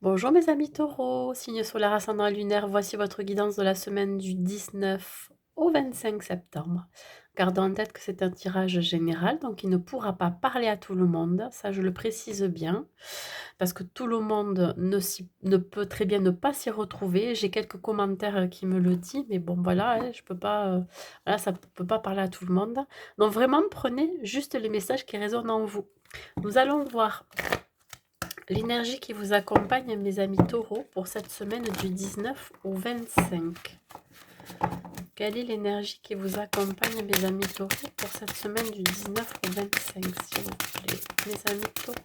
Bonjour mes amis taureaux, signe solaire ascendant et lunaire, voici votre guidance de la semaine du 19 au 25 septembre. Gardez en tête que c'est un tirage général, donc il ne pourra pas parler à tout le monde, ça je le précise bien, parce que tout le monde ne peut très bien ne pas s'y retrouver. J'ai quelques commentaires qui me le disent, mais bon voilà, hein, je peux pas, voilà, ça ne peut pas parler à tout le monde. Donc vraiment, prenez juste les messages qui résonnent en vous. Nous allons voir l'énergie qui vous accompagne, mes amis taureaux, pour cette semaine du 19 au 25. Quelle est l'énergie qui vous accompagne, mes amis taureaux, pour cette semaine du 19 au 25, s'il vous plaît, mes amis taureaux?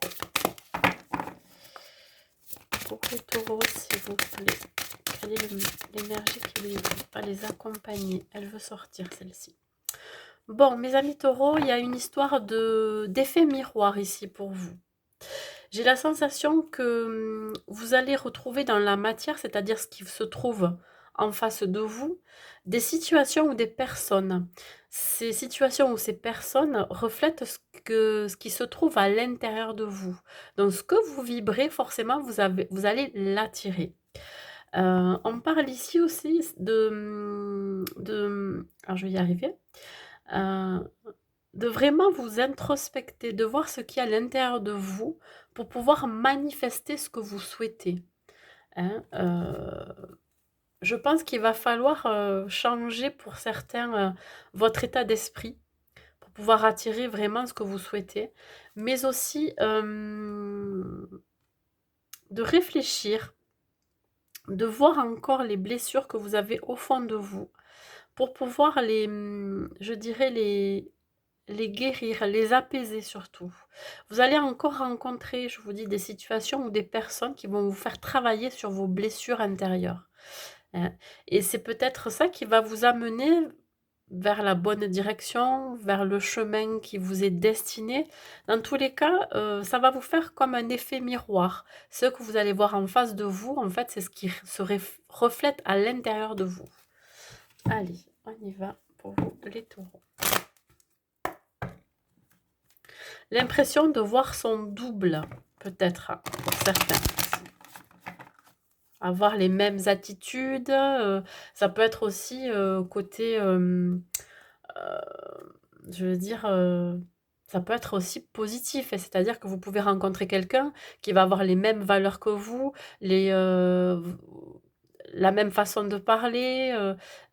Pour les taureaux, s'il vous plaît, quelle est l'énergie qui va les accompagner? Elle veut sortir, celle-ci. Bon, mes amis taureaux, il y a une histoire d'effet miroir ici pour vous. J'ai la sensation que vous allez retrouver dans la matière, c'est-à-dire ce qui se trouve en face de vous, des situations ou des personnes. Ces situations ou ces personnes reflètent ce qui se trouve à l'intérieur de vous. Donc ce que vous vibrez, forcément, vous allez l'attirer. On parle ici aussi alors je vais y arriver, euh, de vraiment vous introspecter, de voir ce qu'il y a à l'intérieur de vous pour pouvoir manifester ce que vous souhaitez. Hein. Je pense qu'il va falloir changer pour certains votre état d'esprit pour pouvoir attirer vraiment ce que vous souhaitez, mais aussi de réfléchir, de voir encore les blessures que vous avez au fond de vous pour pouvoir je dirais, les guérir, les apaiser surtout. Vous allez encore rencontrer, je vous dis, des situations ou des personnes qui vont vous faire travailler sur vos blessures intérieures. Hein. Et c'est peut-être ça qui va vous amener vers la bonne direction, vers le chemin qui vous est destiné. Dans tous les cas, ça va vous faire comme un effet miroir. Ce que vous allez voir en face de vous, en fait, c'est ce qui se reflète à l'intérieur de vous. Allez, on y va pour vous, les taureaux. L'impression de voir son double, peut-être, pour certains. Avoir les mêmes attitudes, ça peut être aussi côté, je veux dire, ça peut être aussi positif. C'est-à-dire que vous pouvez rencontrer quelqu'un qui va avoir les mêmes valeurs que vous, la même façon de parler,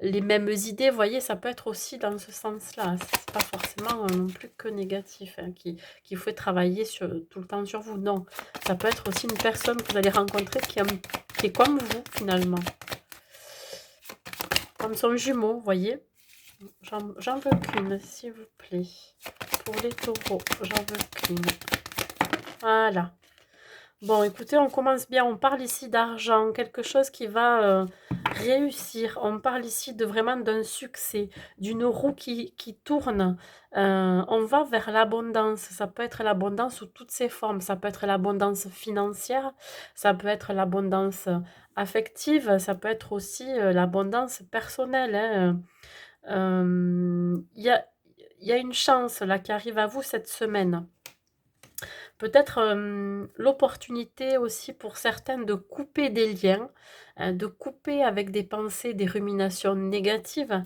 les mêmes idées. Vous voyez, ça peut être aussi dans ce sens-là. C'est pas forcément non plus que négatif, hein, qu'il faut travailler tout le temps sur vous. Non, ça peut être aussi une personne que vous allez rencontrer qui est comme vous, finalement. Comme son jumeau, vous voyez. J'en veux qu'une, s'il vous plaît. Pour les taureaux, j'en veux qu'une. Voilà. Bon, écoutez, on commence bien. On parle ici d'argent, quelque chose qui va réussir. On parle ici de vraiment d'un succès, d'une roue qui tourne. On va vers l'abondance. Ça peut être l'abondance sous toutes ses formes. Ça peut être l'abondance financière, ça peut être l'abondance affective, ça peut être aussi l'abondance personnelle. Hein. Il y a une chance là qui arrive à vous cette semaine. Peut-être l'opportunité aussi pour certains de couper des liens, de couper avec des pensées, des ruminations négatives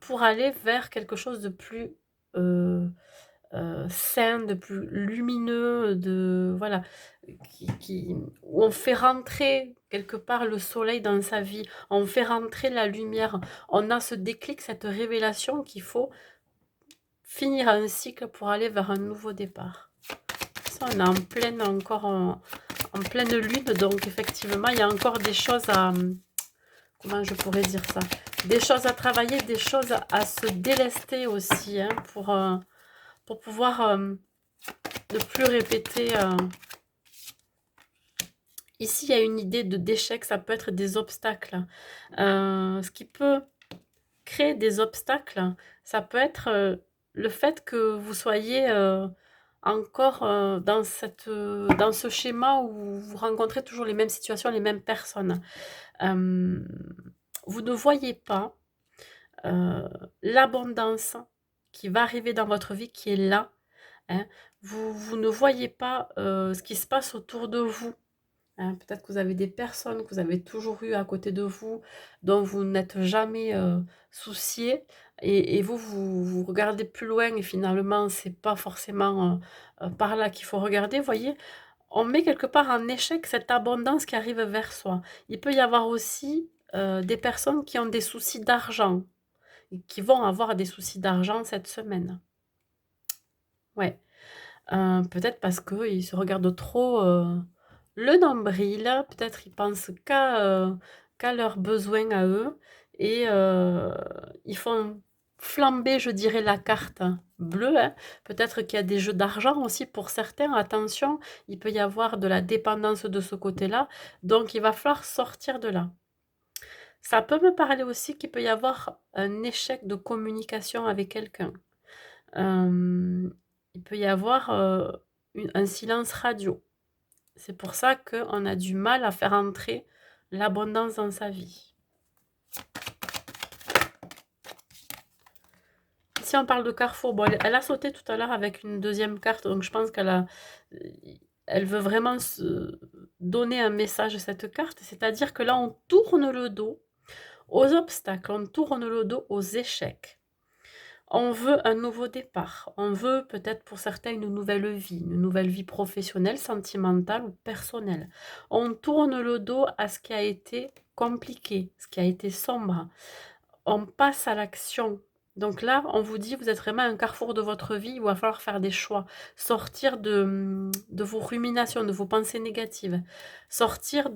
pour aller vers quelque chose de plus euh, sain, de plus lumineux, voilà, où on fait rentrer quelque part le soleil dans sa vie, on fait rentrer la lumière, on a ce déclic, cette révélation qu'il faut finir un cycle pour aller vers un nouveau départ. Ça, on est en pleine lune, donc effectivement, il y a encore des choses à, comment je pourrais dire ça, des choses à travailler, des choses à se délester aussi, hein, pour pouvoir ne plus répéter. Ici, il y a une idée d'échec, ça peut être des obstacles. Ce qui peut créer des obstacles, ça peut être le fait que vous soyez encore dans ce schéma où vous rencontrez toujours les mêmes situations, les mêmes personnes. Euh, vous ne voyez pas euh, l'abondance qui va arriver dans votre vie, qui est là. Hein. Vous ne voyez pas ce qui se passe autour de vous. hein. Peut-être que vous avez des personnes que vous avez toujours eues à côté de vous, dont vous n'êtes jamais soucié, et vous regardez plus loin, et finalement, c'est pas forcément par là qu'il faut regarder. Vous voyez, on met quelque part en échec cette abondance qui arrive vers soi. Il peut y avoir aussi des personnes qui ont des soucis d'argent, et qui vont avoir des soucis d'argent cette semaine. Ouais. Peut-être parce qu'ils se regardent trop, le nombril, peut-être ils pensent qu'à leurs besoins à eux, et ils font flamber, je dirais, la carte bleue, hein. Peut-être qu'il y a des jeux d'argent aussi pour certains, attention, il peut y avoir de la dépendance de ce côté-là, donc il va falloir sortir de là. Ça peut me parler aussi qu'il peut y avoir un échec de communication avec quelqu'un. Il peut y avoir, un silence radio. C'est pour ça qu'on a du mal à faire entrer l'abondance dans sa vie. Ici, on parle de carrefour. Bon, elle a sauté tout à l'heure avec une deuxième carte, donc je pense elle veut vraiment se donner un message, cette carte. C'est-à-dire que là, on tourne le dos aux obstacles, on tourne le dos aux échecs. On veut un nouveau départ. On veut peut-être pour certains une nouvelle vie professionnelle, sentimentale ou personnelle. On tourne le dos à ce qui a été compliqué, ce qui a été sombre. On passe à l'action. Donc là, on vous dit, vous êtes vraiment à un carrefour de votre vie, il va falloir faire des choix, sortir de vos ruminations, de vos pensées négatives, sortir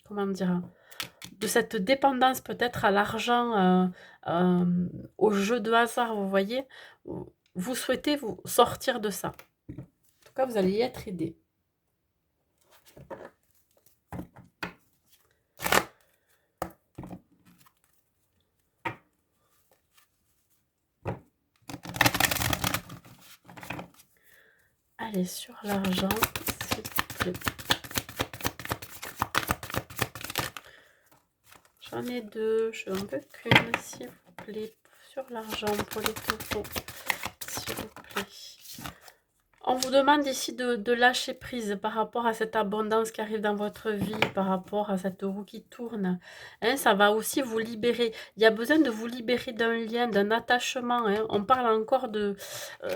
comment dire, de cette dépendance peut-être à l'argent, au jeu de hasard, vous voyez. Vous souhaitez vous sortir de ça. En tout cas, vous allez y être aidé. Allez, sur l'argent, s'il vous plaît. J'en ai deux, je n'en veux qu'une, s'il vous plaît, sur l'argent pour les taureaux, s'il vous plaît. On vous demande ici de lâcher prise par rapport à cette abondance qui arrive dans votre vie, par rapport à cette roue qui tourne. Hein, ça va aussi vous libérer. Il y a besoin de vous libérer d'un lien, d'un attachement. Hein. On parle encore de...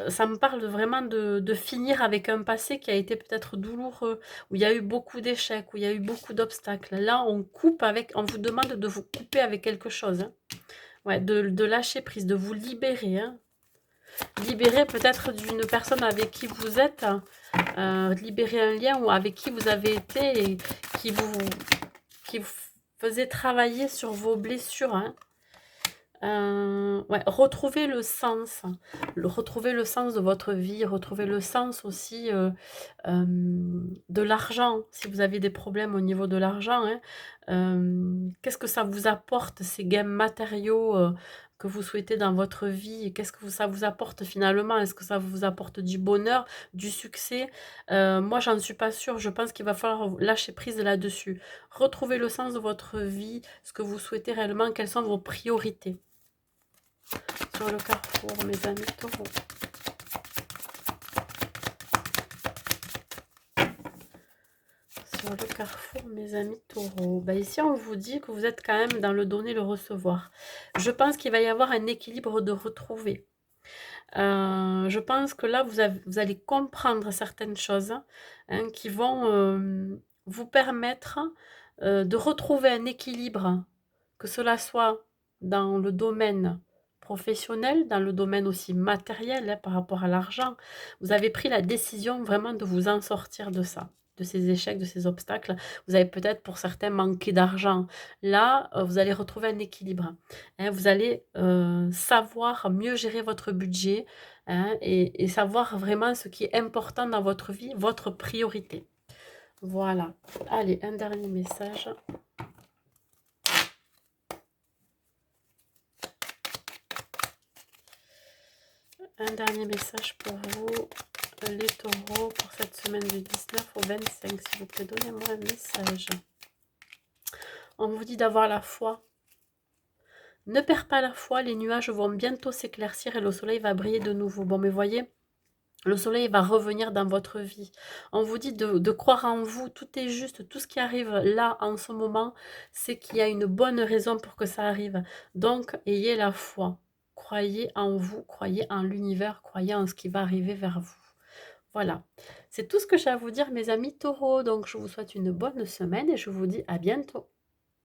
ça me parle vraiment de finir avec un passé qui a été peut-être douloureux, où il y a eu beaucoup d'échecs, où il y a eu beaucoup d'obstacles. Là, on coupe avec... On vous demande de vous couper avec quelque chose. Hein. Ouais, de lâcher prise, de vous libérer. Hein. Libérer peut-être d'une personne avec qui vous êtes, libérer un lien ou avec qui vous avez été, et qui vous faisait travailler sur vos blessures. Hein. Ouais, retrouver le sens, retrouver le sens de votre vie, retrouver le sens aussi de l'argent, si vous avez des problèmes au niveau de l'argent. Hein. Qu'est-ce que ça vous apporte, ces gains matériaux que vous souhaitez dans votre vie? Qu'est-ce que ça vous apporte finalement? Est-ce que ça vous apporte du bonheur, du succès? Moi, j'en suis pas sûre. Je pense qu'il va falloir lâcher prise là-dessus. Retrouver le sens de votre vie, ce que vous souhaitez réellement, quelles sont vos priorités. Sur le carrefour, mes amis taureaux. Sur le carrefour, mes amis taureaux. Ben ici, on vous dit que vous êtes quand même dans le donner, le recevoir. Je pense qu'il va y avoir un équilibre de retrouver. Je pense que là, vous allez comprendre certaines choses hein, qui vont vous permettre de retrouver un équilibre, que cela soit dans le domaine professionnel, dans le domaine aussi matériel, hein, par rapport à l'argent. Vous avez pris la décision vraiment de vous en sortir de ça, de ces échecs, de ces obstacles. Vous avez peut-être pour certains manqué d'argent. Là, vous allez retrouver un équilibre. Hein, vous allez savoir mieux gérer votre budget hein, et savoir vraiment ce qui est important dans votre vie, votre priorité. Voilà. Allez, un dernier message. Un dernier message pour vous, les taureaux, pour cette semaine du 19 au 25. S'il vous plaît, donnez-moi un message. On vous dit d'avoir la foi. Ne perds pas la foi, les nuages vont bientôt s'éclaircir et le soleil va briller de nouveau. Bon, mais voyez, Le soleil va revenir dans votre vie. On vous dit de croire en vous, tout est juste, tout ce qui arrive là, en ce moment, c'est qu'il y a une bonne raison pour que ça arrive. Donc, ayez la foi. Croyez en vous, croyez en l'univers, croyez en ce qui va arriver vers vous. Voilà, c'est tout ce que j'ai à vous dire, mes amis taureaux. Donc, je vous souhaite une bonne semaine et je vous dis à bientôt.